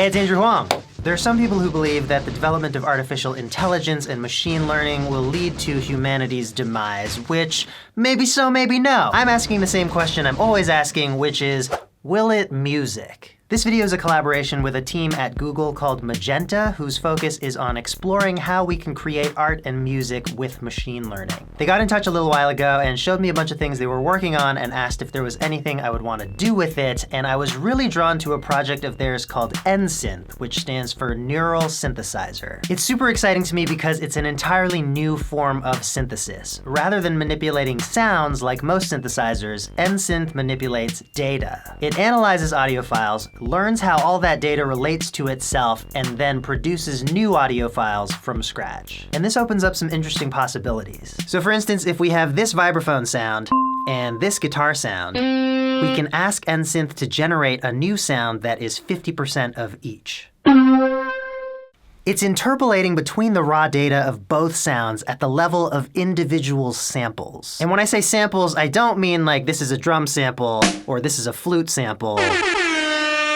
Hey, it's Andrew Huang. There are some people who believe that the development of artificial intelligence and machine learning will lead to humanity's demise, which maybe so, maybe no. I'm asking the same question I'm always asking, which is, will it music? This video is a collaboration with a team at Google called Magenta, whose focus is on exploring how we can create art and music with machine learning. They got in touch a little while ago and showed me a bunch of things they were working on and asked if there was anything I would want to do with it, and I was really drawn to a project of theirs called NSynth, which stands for Neural Synthesizer. It's super exciting to me because it's an entirely new form of synthesis. Rather than manipulating sounds like most synthesizers, NSynth manipulates data. It analyzes audio files, learns how all that data relates to itself, and then produces new audio files from scratch. And this opens up some interesting possibilities. So for instance, if we have this vibraphone sound and this guitar sound, we can ask NSynth to generate a new sound that is 50% of each. It's interpolating between the raw data of both sounds at the level of individual samples. And when I say samples, I don't mean like this is a drum sample or this is a flute sample.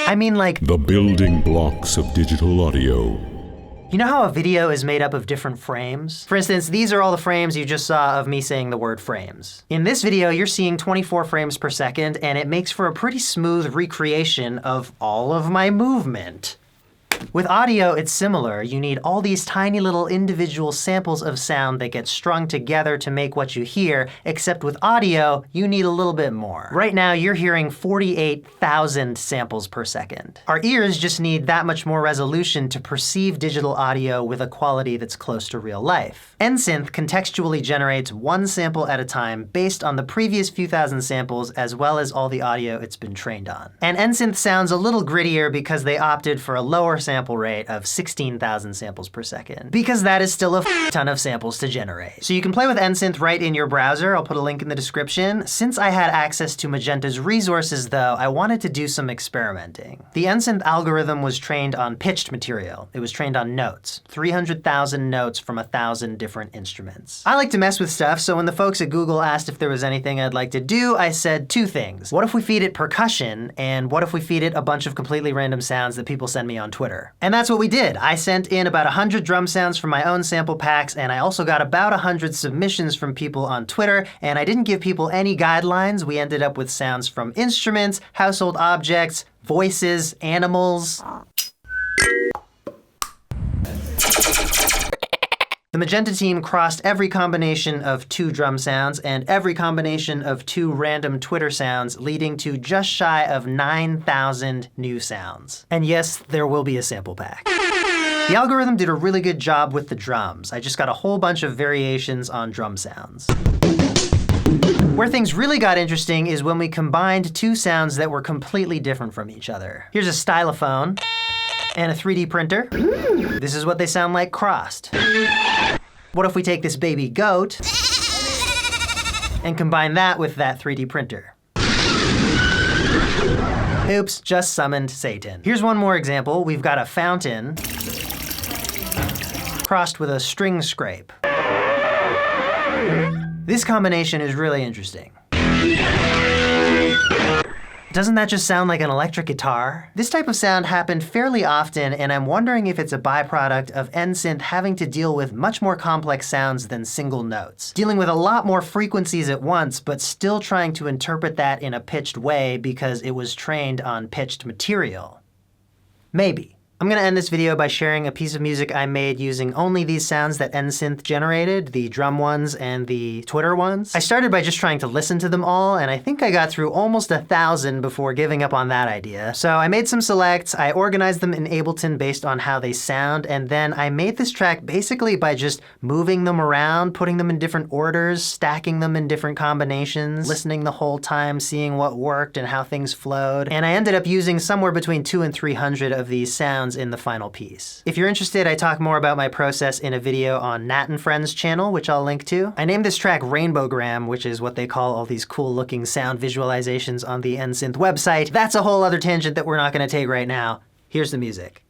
I mean like the building blocks of digital audio. You know how a video is made up of different frames? For instance, these are all the frames you just saw of me saying the word frames. In this video, you're seeing 24 frames per second, and it makes for a pretty smooth recreation of all of my movement. With audio, it's similar. You need all these tiny little individual samples of sound that get strung together to make what you hear, except with audio, you need a little bit more. Right now, you're hearing 48,000 samples per second. Our ears just need that much more resolution to perceive digital audio with a quality that's close to real life. NSynth contextually generates one sample at a time based on the previous few thousand samples as well as all the audio it's been trained on. And NSynth sounds a little grittier because they opted for a lower sample rate of 16,000 samples per second, because that is still a ton of samples to generate. So you can play with NSynth right in your browser. I'll put a link in the description. Since I had access to Magenta's resources though, I wanted to do some experimenting. The NSynth algorithm was trained on pitched material. It was trained on notes, 300,000 notes from 1,000 different instruments. I like to mess with stuff, so when the folks at Google asked if there was anything I'd like to do, I said two things. What if we feed it percussion, and what if we feed it a bunch of completely random sounds that people send me on Twitter? And that's what we did. I sent in about 100 drum sounds from my own sample packs, and I also got about 100 submissions from people on Twitter, and I didn't give people any guidelines. We ended up with sounds from instruments, household objects, voices, animals. The Magenta team crossed every combination of 2 drum sounds and every combination of 2 random Twitter sounds, leading to just shy of 9,000 new sounds. And yes, there will be a sample pack. The algorithm did a really good job with the drums. I just got a whole bunch of variations on drum sounds. Where things really got interesting is when we combined 2 sounds that were completely different from each other. Here's a stylophone and a 3D printer. This is what they sound like crossed. What if we take this baby goat and combine that with that 3D printer? Oops, just summoned Satan. Here's one more example. We've got a fountain crossed with a string scrape. This combination is really interesting. Doesn't that just sound like an electric guitar? This type of sound happened fairly often, and I'm wondering if it's a byproduct of NSynth having to deal with much more complex sounds than single notes. Dealing with a lot more frequencies at once, but still trying to interpret that in a pitched way because it was trained on pitched material. Maybe. I'm gonna end this video by sharing a piece of music I made using only these sounds that NSynth generated, the drum ones and the Twitter ones. I started by just trying to listen to them all, and I think I got through almost 1,000 before giving up on that idea. So I made some selects, I organized them in Ableton based on how they sound, and then I made this track basically by just moving them around, putting them in different orders, stacking them in different combinations, listening the whole time, seeing what worked and how things flowed. And I ended up using somewhere between 200 and 300 of these sounds in the final piece. If you're interested, I talk more about my process in a video on Nat and Friends channel, which I'll link to. I named this track Rainbowgram, which is what they call all these cool looking sound visualizations on the NSynth website. That's a whole other tangent that we're not gonna take right now. Here's the music.